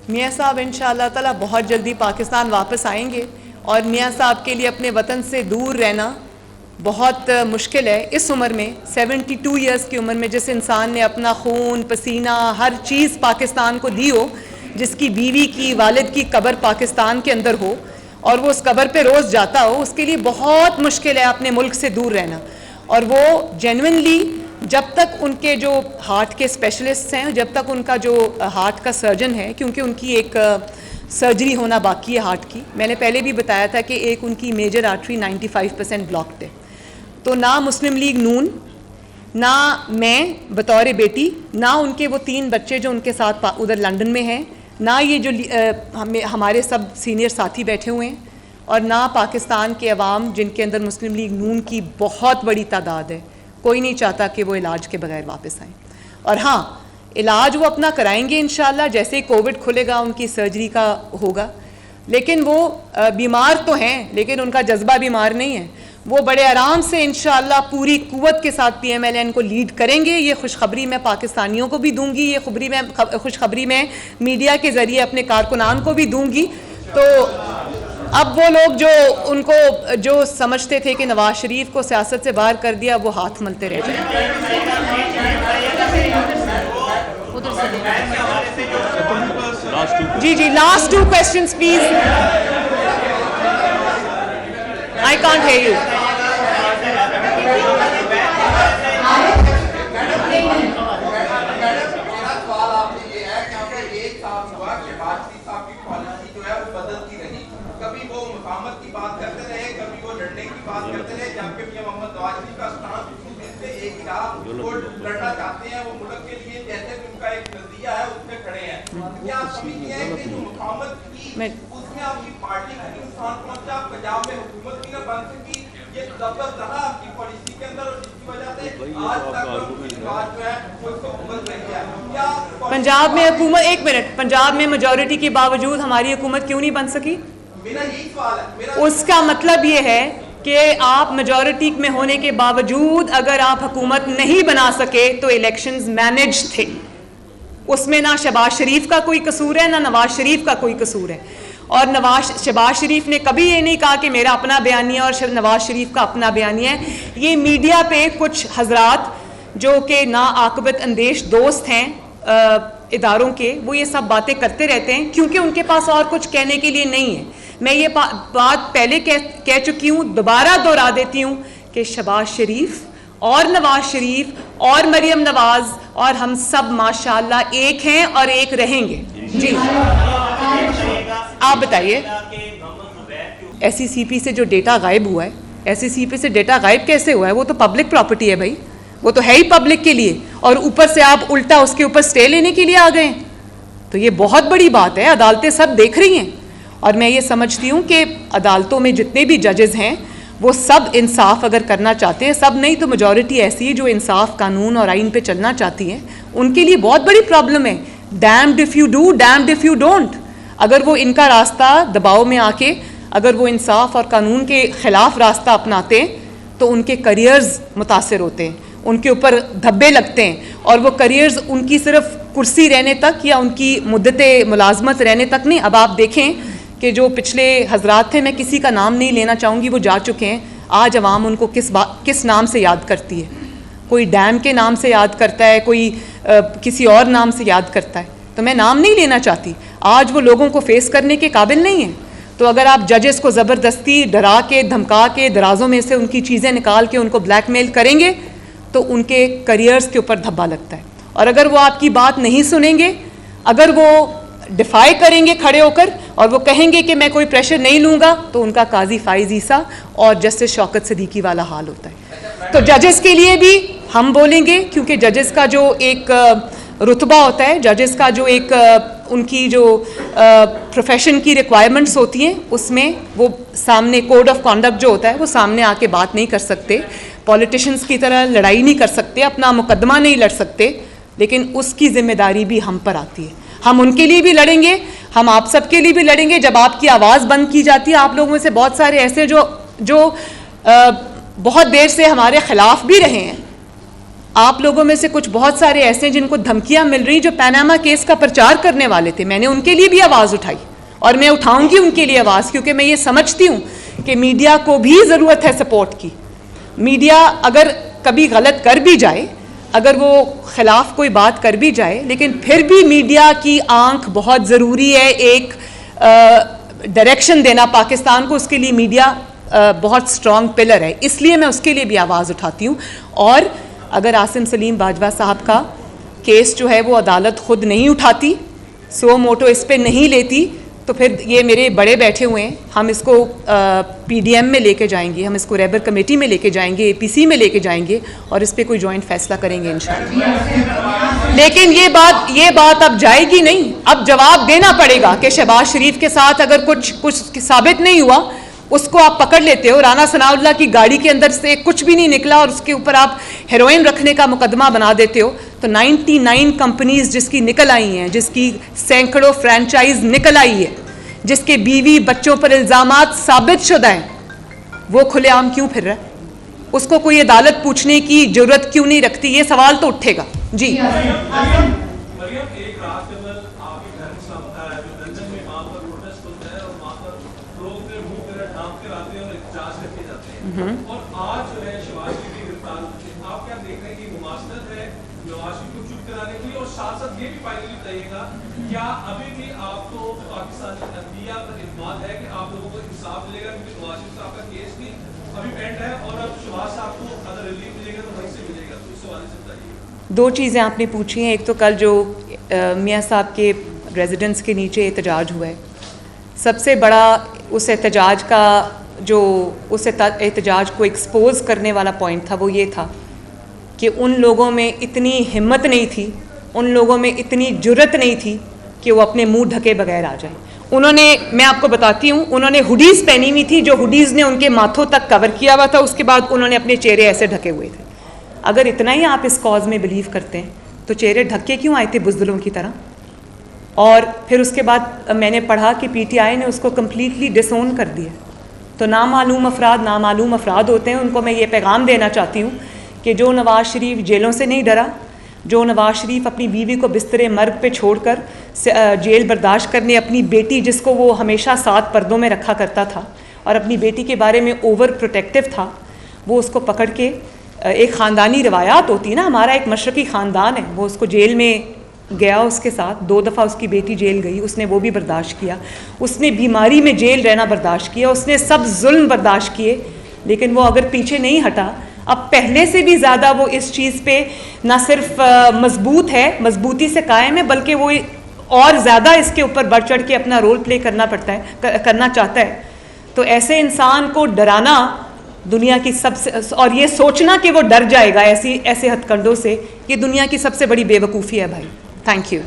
मियाँ साहब इंशाअल्लाह ताला बहुत जल्दी पाकिस्तान वापस आएंगे और मियाँ साहब के लिए अपने वतन से दूर रहना बहुत मुश्किल है इस उम्र में। 72 इयर्स की उम्र में जिस इंसान ने अपना खून पसीना हर चीज़ पाकिस्तान को दी हो, जिसकी बीवी की वालिद की कब्र पाकिस्तान के अंदर हो और वो उस कब्र पे रोज़ जाता हो, उसके लिए बहुत मुश्किल है अपने मुल्क से दूर रहना। और वो जेन्युइनली जब तक उनके जो हार्ट के स्पेशलिस्ट हैं, जब तक उनका जो हार्ट का सर्जन है, क्योंकि उनकी एक सर्जरी होना बाकी है हार्ट की, मैंने पहले भी बताया था कि एक उनकी मेजर आर्टरी 95% ब्लॉक्ड है। तो ना मुस्लिम लीग नून, ना मैं बतौर बेटी, ना उनके वो 3 बच्चे जो उनके साथ उधर लंदन में हैं, ना ये जो हमारे सब सीनियर साथी बैठे हुए हैं, और ना पाकिस्तान के अवाम जिनके अंदर मुस्लिम लीग नून की बहुत बड़ी तादाद है, कोई नहीं चाहता कि वो इलाज के बगैर वापस आएँ। और हाँ, इलाज वो अपना कराएंगे इंशाल्लाह, जैसे ही कोविड खुलेगा उनकी सर्जरी का होगा। लेकिन वो बीमार तो हैं, लेकिन उनका जज्बा बीमार नहीं है। वो बड़े आराम से इंशाअल्लाह पूरी कुव्वत के साथ PMLN को लीड करेंगे। ये खुशखबरी मैं पाकिस्तानियों को भी दूंगी, ये खुशखबरी मैं मीडिया के ज़रिए अपने कारकुनान को भी दूंगी। तो अब वो लोग जो उनको जो समझते थे कि नवाज शरीफ को सियासत से बाहर कर दिया, वो हाथ मलते रह जाए। जी जी, last 2 questions please. I can't hear you. कभी वो मुकामत की बात करते रहे, कभी वो लड़ने की बात करते रहे, जबकि मियां मोहम्मद नवाज शरीफ का स्टांस से एक वो लड़ना चाहते हैं, वो मुल्क के लिए जैसे कि उनका एक नजरिया है उसमें खड़े हैं। क्या आप समझते हैं कि जो मुकामत की उसमें आपकी पार्टी की नुकसान पहुंचा, पंजाब में हुकूमत की न बन सकी, ये जबरदस्त रहा आपकी पॉलिसी के अंदर, और जिसकी वजह से आज तक बात जो है वो इसको भुगत रही है। क्या पंजाब में हुकूमत, एक मिनट, पंजाब में मेजॉरिटी के बावजूद हमारी हुकूमत क्यों नहीं बन सकी? मेरा यही सवाल है। उसका मतलब ये है कि आप मेजॉरिटी में होने के बावजूद अगर आप हुकूमत नहीं बना सके तो इलेक्शंस मैनेज थे। उसमें ना शहबाज शरीफ का कोई कसूर है, ना नवाज शरीफ का कोई कसूर है। और शहबाज शरीफ ने कभी ये नहीं कहा कि मेरा अपना बयानिया और नवाज शरीफ का अपना बयानिया है। ये मीडिया पे कुछ हजरात जो कि ना आकबत अंदेश दोस्त हैं इदारों के, वो ये सब बातें करते रहते हैं क्योंकि उनके पास और कुछ कहने के लिए नहीं है। मैं ये बात पहले कह चुकी हूँ, दोबारा दोहरा देती हूँ कि शहबाज शरीफ और नवाज शरीफ और मरियम नवाज और हम सब माशाल्लाह एक हैं और एक रहेंगे। जी आप बताइए, SECP से जो डेटा गायब हुआ है, SECP से डेटा गायब कैसे हुआ है? वो तो पब्लिक प्रॉपर्टी है भाई, वो तो है ही पब्लिक के लिए, और ऊपर से आप उल्टा उसके ऊपर स्टे लेने के लिए आ गए। तो ये बहुत बड़ी बात है, अदालतें सब देख रही हैं। और मैं ये समझती हूँ कि अदालतों में जितने भी जजेस हैं वो सब इंसाफ अगर करना चाहते हैं, सब नहीं तो मेजॉरिटी ऐसी है जो इंसाफ कानून और आइन पे चलना चाहती हैं, उनके लिए बहुत बड़ी प्रॉब्लम है। Damned if you do, damned if you don't. अगर वो इनका रास्ता दबाव में आके अगर वो इंसाफ और कानून के ख़िलाफ़ रास्ता अपनाते हैं तो उनके करियर्स मुतासर होते हैं, उनके ऊपर धब्बे लगते हैं, और वो करियर्स उनकी सिर्फ कुर्सी रहने तक या उनकी मुद्दत मुलाजमत रहने तक नहीं। अब आप देखें कि जो पिछले हजरात थे, मैं किसी का नाम नहीं लेना चाहूँगी, वो जा चुके हैं, आज अवाम उनको किस नाम से याद करती है? कोई डैम के नाम से याद करता है, कोई किसी और नाम से याद करता है। तो मैं नाम नहीं लेना चाहती। आज वो लोगों को फेस करने के काबिल नहीं है। तो अगर आप जजेस को ज़बरदस्ती डरा के धमका के दराजों में से उनकी चीज़ें निकाल के उनको ब्लैकमेल करेंगे तो उनके करियर्स के ऊपर धब्बा लगता है। और अगर वो आपकी बात नहीं सुनेंगे, अगर वो डिफाई करेंगे खड़े होकर और वो कहेंगे कि मैं कोई प्रेशर नहीं लूँगा, तो उनका काजी फाइज ईसा और जस्टिस शौकत सिद्दीकी वाला हाल होता है। तो जजेस के लिए भी हम बोलेंगे, क्योंकि जजेस का जो एक रुतबा होता है, जजेस का जो एक उनकी जो प्रोफेशन की रिक्वायरमेंट्स होती हैं, उसमें वो सामने कोड ऑफ कॉन्डक्ट जो होता है वो सामने आके बात नहीं कर सकते, पॉलिटिशियंस की तरह लड़ाई नहीं कर सकते, अपना मुकदमा नहीं लड़ सकते, लेकिन उसकी जिम्मेदारी भी हम पर आती है। हम उनके लिए भी लड़ेंगे, हम आप सबके लिए भी लड़ेंगे। जब आपकी आवाज़ बंद की जाती है, आप लोगों में से बहुत सारे ऐसे जो बहुत देर से हमारे खिलाफ भी रहे हैं, आप लोगों में से कुछ बहुत सारे ऐसे हैं जिनको धमकियां मिल रही जो पैनामा केस का प्रचार करने वाले थे। मैंने उनके लिए भी आवाज़ उठाई और मैं उठाऊंगी उनके लिए आवाज़, क्योंकि मैं ये समझती हूँ कि मीडिया को भी ज़रूरत है सपोर्ट की। मीडिया अगर कभी गलत कर भी जाए, अगर वो खिलाफ कोई बात कर भी जाए, लेकिन फिर भी मीडिया की आंख बहुत ज़रूरी है। एक डायरेक्शन देना पाकिस्तान को, उसके लिए मीडिया बहुत स्ट्रॉन्ग पिलर है, इसलिए मैं उसके लिए भी आवाज़ उठाती हूँ। और अगर आसिम सलीम बाजवा साहब का केस जो है वो अदालत खुद नहीं उठाती, सो मोटो इस पे नहीं लेती, तो फिर ये मेरे बड़े बैठे हुए हैं, हम इसको पीडीएम में लेके जाएंगे, हम इसको रेबर कमेटी में लेके जाएंगे, एपीसी में लेके जाएंगे और इस पे कोई जॉइंट फैसला करेंगे इंशाल्लाह। लेकिन ये बात अब जाएगी नहीं, अब जवाब देना पड़ेगा कि शहबाज शरीफ के साथ अगर कुछ साबित नहीं हुआ, उसको आप पकड़ लेते हो। राना सनाउल्लाह की गाड़ी के अंदर से कुछ भी नहीं निकला और उसके ऊपर आप हेरोइन रखने का मुकदमा बना देते हो। तो 99 कंपनीज जिसकी निकल आई हैं, जिसकी सैकड़ों फ्रेंचाइज निकल आई है, जिसके बीवी बच्चों पर इल्ज़ामात साबित शुदा हैं, वो खुलेआम क्यों फिर रहा है? उसको कोई अदालत पूछने की जरूरत क्यों नहीं रखती? ये सवाल तो उठेगा जी। और आज जो है शहबाज शरीफ की गिरफ्तार होती है, आप क्या देख रहे हैं कि मुमासलत है नवाज शरीफ को चुप कराने के लिए? और साथ साथ ये भी फाइनली बताइएगा, क्या अभी भी आपको पाकिस्तान अदलिया पर इत्मीनान है कि आप लोगों को इंसाफ मिलेगा? क्योंकि नवाज शरीफ साहब का केस भी अभी पेंड है और अब शहबाज साहब को अगर रिलीफ मिलेगा तो वहीं से मिलेगा, तो इस हवाले से बताइए। दो चीज़ें आपने पूछी हैं। एक तो कल जो मियाँ साहब के रेजिडेंस के नीचे एहतजाज हुआ है, सबसे बड़ा उस एहतजाज का जो उस एहतजाज को एक्सपोज करने वाला पॉइंट था वो ये था कि उन लोगों में इतनी हिम्मत नहीं थी, उन लोगों में इतनी जुर्रत नहीं थी कि वो अपने मुंह ढके बगैर आ जाएं। उन्होंने, मैं आपको बताती हूँ, उन्होंने हुडीज़ पहनी हुई थी जो हुडीज़ ने उनके माथों तक कवर किया हुआ था, उसके बाद उन्होंने अपने चेहरे ऐसे ढके हुए थे। अगर इतना ही आप इस कॉज में बिलीव करते हैं तो चेहरे ढके क्यों आए थे बुज़दिलों की तरह? और फिर उसके बाद मैंने पढ़ा कि पीटीआई ने उसको कम्प्लीटली डिसोन कर दिया। तो नामालूम अफराद होते हैं। उनको मैं ये पैगाम देना चाहती हूँ कि जो नवाज़ शरीफ जेलों से नहीं डरा, जो नवाज़ शरीफ अपनी बीवी को बिस्तरे मर्ग पे छोड़कर जेल बर्दाश्त करने, अपनी बेटी जिसको वो हमेशा साथ पर्दों में रखा करता था और अपनी बेटी के बारे में ओवर प्रोटेक्टिव था, वो उसको पकड़ के, एक ख़ानदानी रवायात होती है ना, हमारा एक मशरक़ी ख़ानदान है, वो उसको जेल में गया, उसके साथ 2 दफ़ा उसकी बेटी जेल गई, उसने वो भी बर्दाश्त किया, उसने बीमारी में जेल रहना बर्दाश्त किया, उसने सब जुल्म बर्दाश्त किए, लेकिन वो अगर पीछे नहीं हटा, अब पहले से भी ज़्यादा वो इस चीज़ पे ना सिर्फ मजबूत है, मजबूती से कायम है, बल्कि वो और ज़्यादा इसके ऊपर बढ़ चढ़ के अपना रोल प्ले करना चाहता है। तो ऐसे इंसान को डराना दुनिया की सबसे, और ये सोचना कि वो डर जाएगा ऐसे हथकंडों से, ये दुनिया की सबसे बड़ी बेवकूफ़ी है भाई। Thank you.